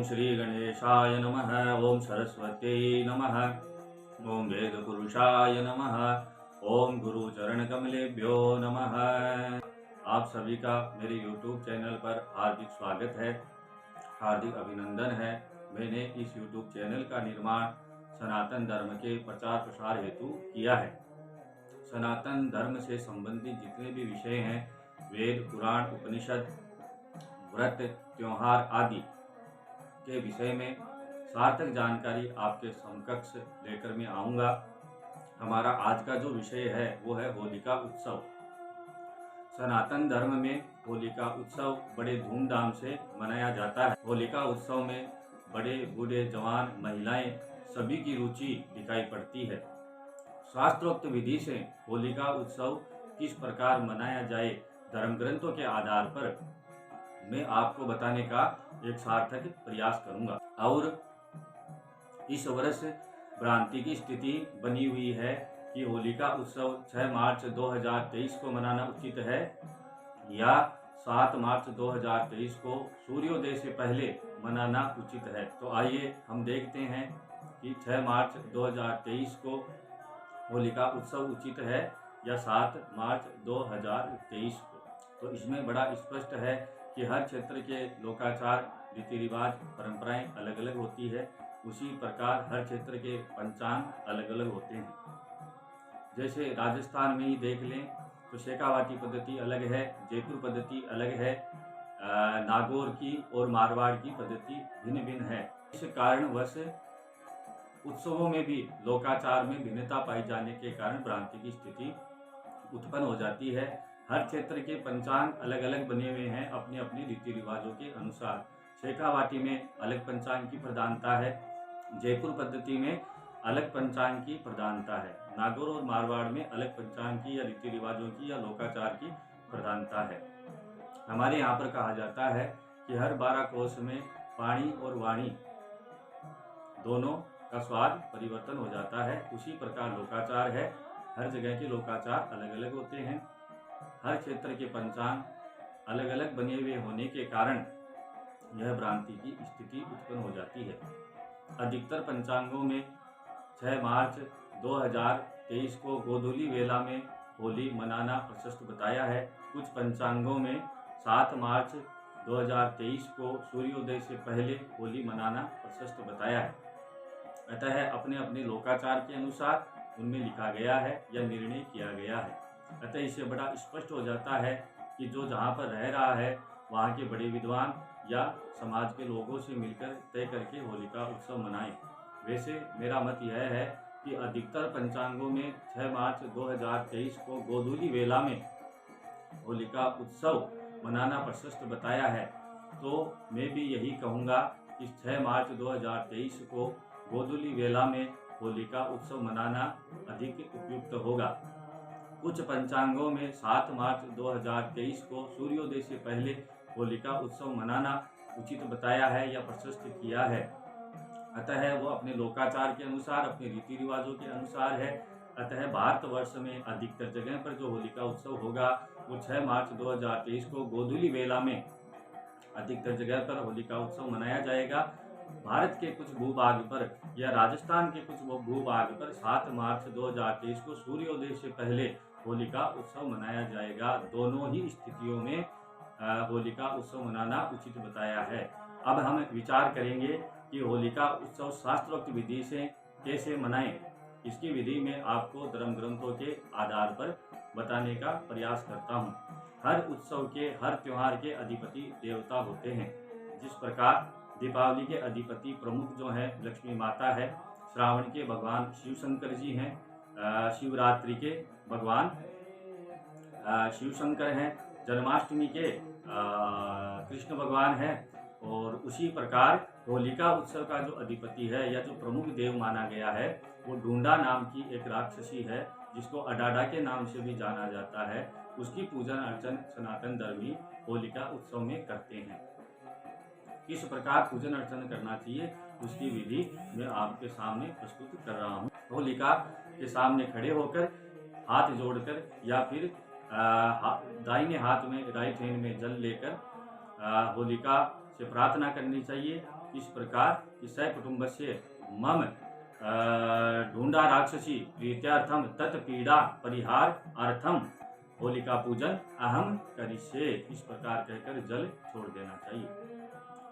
ओम श्री गणेशाय नमः। ओम सरस्वती नमः। ओम वेदपुरुषाय नमः। ओम गुरुचरण कमलेभ्यो नमः। आप सभी का मेरे YouTube चैनल पर हार्दिक स्वागत है, हार्दिक अभिनंदन है। मैंने इस YouTube चैनल का निर्माण सनातन धर्म के प्रचार प्रसार हेतु किया है। सनातन धर्म से संबंधित जितने भी विषय हैं, वेद, पुराण, उपनिषद, व्रत, त्योहार आदि के विषय में सार्थक जानकारी आपके समकक्ष लेकर मैं आऊँगा। हमारा आज का जो विषय है वो है होलिका उत्सव। सनातन धर्म में होलिका उत्सव बड़े धूमधाम से मनाया जाता है। होलिका उत्सव में बड़े बूढ़े जवान महिलाएं सभी की रुचि दिखाई पड़ती है। शास्त्रोक्त विधि से होलिका उत्सव किस प्रकार मनाया जाए, धर्म ग्रंथों के आधार पर मैं आपको बताने का एक सार्थक प्रयास करूंगा। और इस वर्ष भ्रांति की स्थिति बनी हुई है कि होलिका उत्सव 6 मार्च 2023 को मनाना उचित है या 7 मार्च 2023 को सूर्योदय से पहले मनाना उचित है। तो आइए हम देखते हैं कि 6 मार्च 2023 को होलिका उत्सव उचित है या 7 मार्च 2023 को। तो इसमें बड़ा स्पष्ट है कि हर क्षेत्र के लोकाचार, रीति रिवाज, परंपराएं अलग अलग होती है। उसी प्रकार हर क्षेत्र के पंचांग अलग अलग होते हैं। जैसे राजस्थान में ही देख लें तो शेखावाटी पद्धति अलग है, जयपुर पद्धति अलग है, नागौर की और मारवाड़ की पद्धति भिन्न भिन्न है। इस कारणवश उत्सवों में भी लोकाचार में भिन्नता पाई जाने के कारण भ्रांति की स्थिति उत्पन्न हो जाती है। हर क्षेत्र के पंचांग अलग अलग बने हुए हैं अपने अपने रीति रिवाजों के अनुसार। शेखावाटी में अलग पंचांग की प्रधानता है, जयपुर पद्धति में अलग पंचांग की प्रधानता है, नागौर और मारवाड़ में अलग पंचांग की या रीति रिवाजों की या लोकाचार की प्रधानता है। हमारे यहाँ पर कहा जाता है कि हर 12 कोस में पानी और वाणी दोनों का स्वाद परिवर्तन हो जाता है। उसी प्रकार लोकाचार है, हर जगह के लोकाचार अलग अलग होते हैं। हर क्षेत्र के पंचांग अलग अलग बने हुए होने के कारण यह भ्रांति की स्थिति उत्पन्न हो जाती है। अधिकतर पंचांगों में 6 मार्च 2023 को गोधूली वेला में होली मनाना प्रशस्त बताया है। कुछ पंचांगों में 7 मार्च 2023 को सूर्योदय से पहले होली मनाना प्रशस्त बताया है। अतः अपने अपने लोकाचार के अनुसार उनमें लिखा गया है या निर्णय किया गया है। अतः इससे बड़ा स्पष्ट हो जाता है कि जो जहाँ पर रह रहा है वहाँ के बड़े विद्वान या समाज के लोगों से मिलकर तय करके होलिका उत्सव मनाएं। वैसे मेरा मत यह है कि अधिकतर पंचांगों में 6 मार्च 2023 को गोधूली वेला में होलिका उत्सव मनाना प्रशस्त बताया है। तो मैं भी यही कहूँगा कि 6 मार्च 2023 को गोधूली वेला में होलिका उत्सव मनाना अधिक उपयुक्त होगा। कुछ पंचांगों में 7 मार्च 2023 को सूर्योदय से पहले होलिका उत्सव मनाना उचित बताया है या प्रशस्त किया है। अतः वो अपने लोकाचार के अनुसार, अपने रीति रिवाजों के अनुसार है। अतः भारतवर्ष में अधिकतर जगह पर जो होलिका उत्सव होगा वो 6 मार्च 2023 को गोधूली वेला में अधिकतर जगह पर होलिका उत्सव मनाया जाएगा। भारत के कुछ भूभाग पर या राजस्थान के कुछ भूभाग पर 7 मार्च 2023 को सूर्योदय से पहले होलिका उत्सव मनाया जाएगा। दोनों ही स्थितियों में होलिका उत्सव मनाना उचित बताया है। अब हम विचार करेंगे कि होलिका उत्सव शास्त्रोक्त विधि से कैसे मनाएं। इसकी विधि में आपको धर्म ग्रंथों के आधार पर बताने का प्रयास करता हूँ। हर उत्सव के, हर त्योहार के अधिपति देवता होते हैं। जिस प्रकार दीपावली के अधिपति प्रमुख जो है लक्ष्मी माता है, श्रावण के भगवान शिव शंकर जी हैं, शिवरात्रि के भगवान शिव शंकर हैं, जन्माष्टमी के कृष्ण भगवान हैं। और उसी प्रकार होलिका उत्सव का जो अधिपति है या जो प्रमुख देव माना गया है वो ढूंढा नाम की एक राक्षसी है, जिसको अडाडा के नाम से भी जाना जाता है। उसकी पूजन अर्चन सनातन धर्मी होलिका उत्सव में करते हैं। किस प्रकार पूजन अर्चन करना चाहिए उसकी विधि मैं आपके सामने प्रस्तुत कर रहा हूँ। होलिका के सामने खड़े होकर हाथ जोड़कर या फिर दाहिने हाथ में, राइट हैंड में जल लेकर होलिका से प्रार्थना करनी चाहिए किस प्रकार कि स कुटुम्बस्य मम ढूंढा राक्षसी प्रीत्यार्थम तत्पीड़ा परिहार अर्थम होलिका पूजन अहम करिष्ये। इस प्रकार कहकर जल छोड़ देना चाहिए।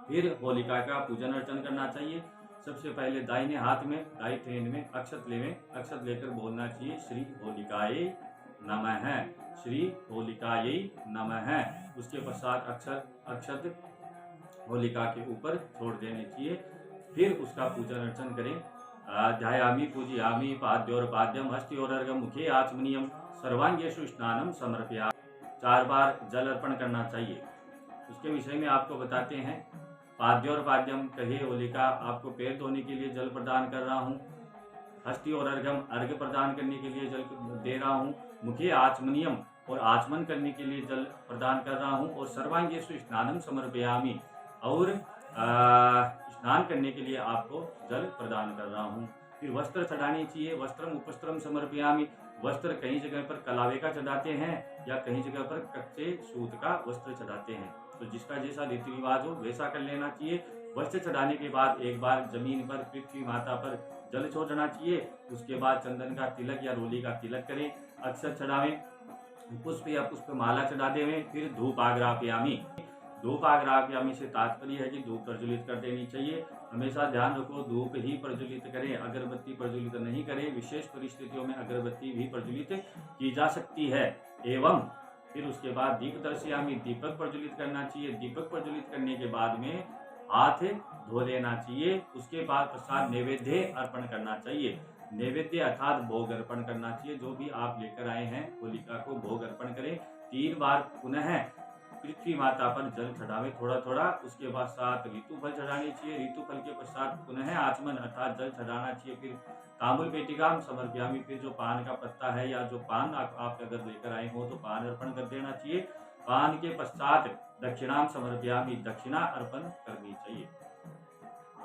फिर होलिका का पूजन अर्चन करना चाहिए। सबसे पहले दाहिने हाथ में राइट हैंड में अक्षत लेकर बोलना चाहिए श्री होलिकाये नमः, श्री होलिकाये नमः। उसके पश्चात अक्षत होलिका के ऊपर छोड़ देने चाहिए। फिर उसका पूजन अर्चन करें। ध्यायामि पूजयामि पाद्योर्पाद्यम हस्त्योरर्घ्यम मुखे आचमनीयम सर्वांगेषु स्नानम समर्पयामि। 4 बार जल अर्पण करना चाहिए। उसके विषय में आपको बताते हैं। पाद्योर्पाद्यम कहे होलिका आपको पैर धोने के लिए जल प्रदान कर रहा हूँ। हस्ति और अर्घ्यम अर्घ्य प्रदान करने के लिए जल दे रहा हूँ। मुखे आचमनीयम और आचमन करने के लिए जल प्रदान कर रहा हूँ। और सर्वांगेषु स्नानम समर्पयामि और स्नान करने के लिए आपको जल प्रदान कर रहा हूँ। फिर वस्त्र चढ़ानी चाहिए। वस्त्रम उपस्त्रम समर्पयामि। वस्त्र कहीं जगह पर कलावे का चढ़ाते हैं या कहीं जगह पर कच्चे सूत का वस्त्र चढ़ाते हैं। तो जिसका जैसा रीति रिवाज हो वैसा कर लेना चाहिए। वस्त्र चढ़ाने के बाद एक बार जमीन पर पृथ्वी माता पर जल छोड़ना चाहिए। उसके बाद चंदन का तिलक या रोली का तिलक करें। अक्षत चढ़ावें, पुष्प या पुष्प माला चढ़ा देवें। फिर धूप आग्रापयामी। धूप आग्रापयामी से तात्पर्य है कि धूप प्रज्वलित कर देनी चाहिए। हमेशा ध्यान रखो धूप ही प्रज्वलित करें, अगरबत्ती प्रज्वलित नहीं करें। विशेष परिस्थितियों में अगरबत्ती भी प्रज्वलित की जा सकती है। एवं फिर उसके बाद दीप दर्शयामी, दीपक प्रज्वलित करना चाहिए। दीपक प्रज्वलित करने के बाद में हाथ धो लेना चाहिए। उसके बाद प्रसाद नैवेद्य अर्पण करना चाहिए। नैवेद्य अर्थात भोग अर्पण करना चाहिए। जो भी आप लेकर आए हैं होलिका को भोग अर्पण करें। 3 बार पुनः पृथ्वी माता पर जल चढ़ावे थोड़ा थोड़ा। उसके बाद 7 ऋतुफल चढ़ाने चाहिए। ऋतुफल के पश्चात पुनः आचमन अर्थात जल चढ़ाना चाहिए। फिर तांबुल पेटिकाम समर्पयामि। फिर जो पान का पत्ता है या जो पान आप अगर लेकर आए हो तो पान अर्पण कर देना चाहिए। पान के पश्चात दक्षिणाम समर्पयामि, दक्षिणा अर्पण करनी चाहिए।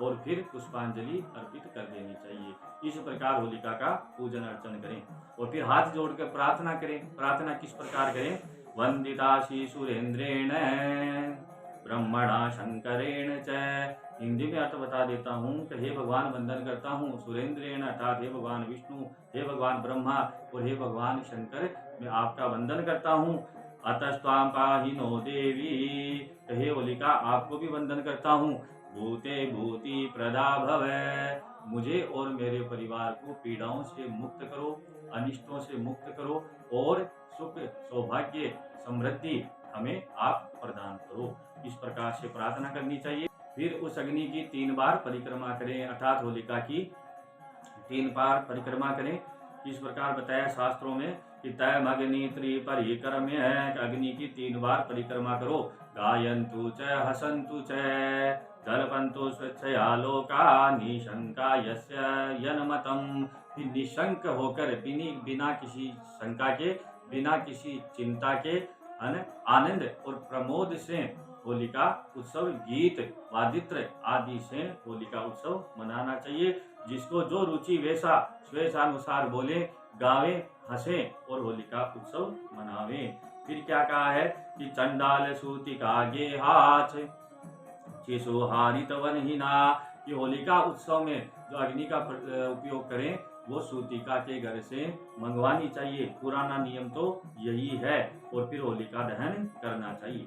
और फिर पुष्पांजलि अर्पित कर देनी चाहिए। इस प्रकार होलिका का पूजन अर्चन करें। और फिर हाथ जोड़कर प्रार्थना करें। प्रार्थना किस प्रकार करें? वंदिता श्री सुरेंद्रेण ब्रह्मणा शंकरेण च। हिंदी में अर्थ बता देता हूँ कि हे भगवान वंदन करता हूँ सुरेंद्रेण अर्थात हे भगवान विष्णु, हे भगवान ब्रह्मा और हे भगवान शंकर, मैं आपका वंदन करता हूँ। अतस्त्वां पाहि नो देवी, हे होलिका आपको भी वंदन करता हूँ। भूते भूति प्रदा भव, मुझे और मेरे परिवार को पीड़ाओं से मुक्त करो, अनिष्टों से मुक्त करो और सुख सौभाग्य समृद्धि हमें आप प्रदान करो। इस प्रकार से प्रार्थना करनी चाहिए। फिर उस अग्नि की 3 बार परिक्रमा करें अर्थात होलिका की 3 बार परिक्रमा करें। इस प्रकार बताया शास्त्रों में कि तय अग्नि त्रिपरिक्रम्य है, अग्नि की 3 बार परिक्रमा करो। गायन्तु च हसन्तु च दर्पन्तु स्वच्छया लोका निशंका यस्य यन्मतम्। निशंक होकर बिना किसी शंका के, बिना किसी चिंता के आनंद और प्रमोद से होलिका उत्सव गीत वादित्र आदि से होलिका उत्सव मनाना चाहिए। जिसको जो रुचि वैसा स्वेच्छानुसार बोले, गावे, हंसे और होलिका उत्सव मनावे। फिर क्या कहा है कि चंडाल सूतिका गेहाच चिसुहारित वनहीना, कि होलिका उत्सव में जो अग्नि का उपयोग करें वो सूतिका के घर से मंगवानी चाहिए। पुराना नियम तो यही है। और फिर होलिका दहन करना चाहिए।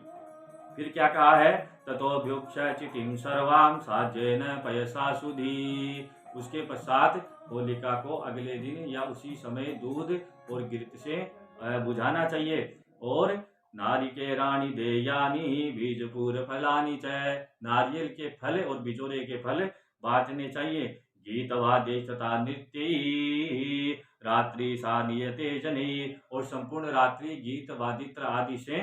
फिर क्या कहा है? ततोभ्युक्ष चितिम सर्वाम साजेन पयसा सुधी। उसके पश्चात होलिका को अगले दिन या उसी समय दूध और घृत से बुझाना चाहिए। और नारिकेराणि देयानि बीजपूर फलानि च, नारियल के फल और बिजोरे के फल बांटने चाहिए। गीतवाद्य तथा नृत्य रात्रि सा नियते जनी, और संपूर्ण रात्रि गीत वादित्र आदि से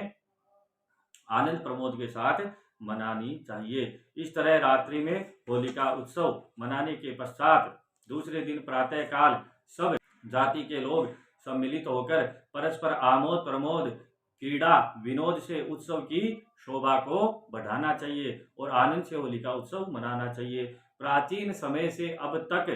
आनंद प्रमोद के साथ मनानी चाहिए। इस तरह रात्रि में होलिका उत्सव मनाने के पश्चात दूसरे दिन प्रातः काल सब जाति के लोग सम्मिलित होकर परस्पर आमोद प्रमोद क्रीड़ा विनोद से उत्सव की शोभा को बढ़ाना चाहिए और आनंद से होलिका उत्सव मनाना चाहिए। प्राचीन समय से अब तक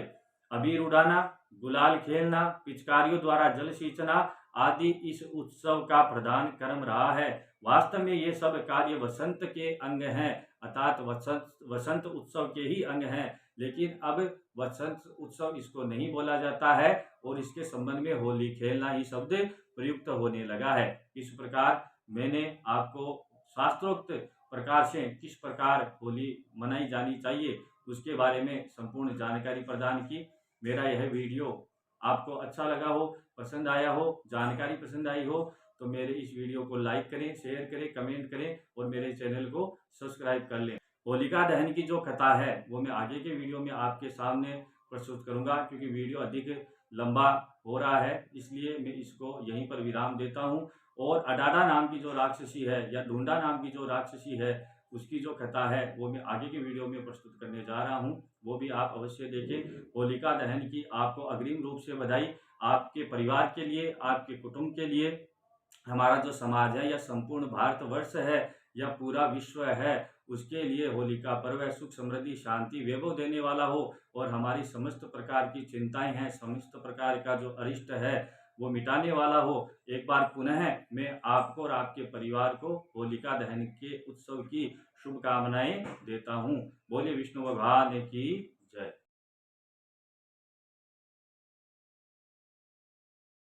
अबीर उड़ाना, गुलाल खेलना, पिचकारियों द्वारा जल सींचना आदि इस उत्सव का प्रधान कर्म रहा है। वास्तव में ये सब कार्य वसंत के अंग हैं। अर्थात वसंत वसंत उत्सव के ही अंग हैं। लेकिन अब वसंत उत्सव इसको नहीं बोला जाता है और इसके संबंध में होली खेलना ही शब्द प्रयुक्त होने लगा है। इस प्रकार मैंने आपको शास्त्रोक्त प्रकार से किस प्रकार होली मनाई जानी चाहिए उसके बारे में संपूर्ण जानकारी प्रदान की। मेरा यह वीडियो आपको अच्छा लगा हो, पसंद आया हो, जानकारी पसंद आई हो तो मेरे इस वीडियो को लाइक करें, शेयर करें, कमेंट करें और मेरे चैनल को सब्सक्राइब कर लें। होलिका दहन की जो कथा है वो मैं आगे के वीडियो में आपके सामने प्रस्तुत करूंगा, क्योंकि वीडियो अधिक लंबा हो रहा है, इसलिए मैं इसको यहीं पर विराम देता हूँ। और अडाडा नाम की जो राक्षसी है या ढूंढा नाम की जो राक्षसी है उसकी जो कथा है वो मैं आगे की वीडियो में प्रस्तुत करने जा रहा हूँ, वो भी आप अवश्य देखें। होलिका दहन की आपको अग्रिम रूप से बधाई, आपके परिवार के लिए, आपके कुटुंब के लिए, हमारा जो समाज है या संपूर्ण भारतवर्ष है या पूरा विश्व है उसके लिए होलिका पर्व सुख समृद्धि शांति वैभव देने वाला हो और हमारी समस्त प्रकार की चिंताएं हैं, समस्त प्रकार का जो अरिष्ट है वो मिटाने वाला हो। एक बार पुनः मैं आपको और आपके परिवार को होलिका दहन के उत्सव की शुभकामनाएं देता हूँ। बोले विष्णु भगवान की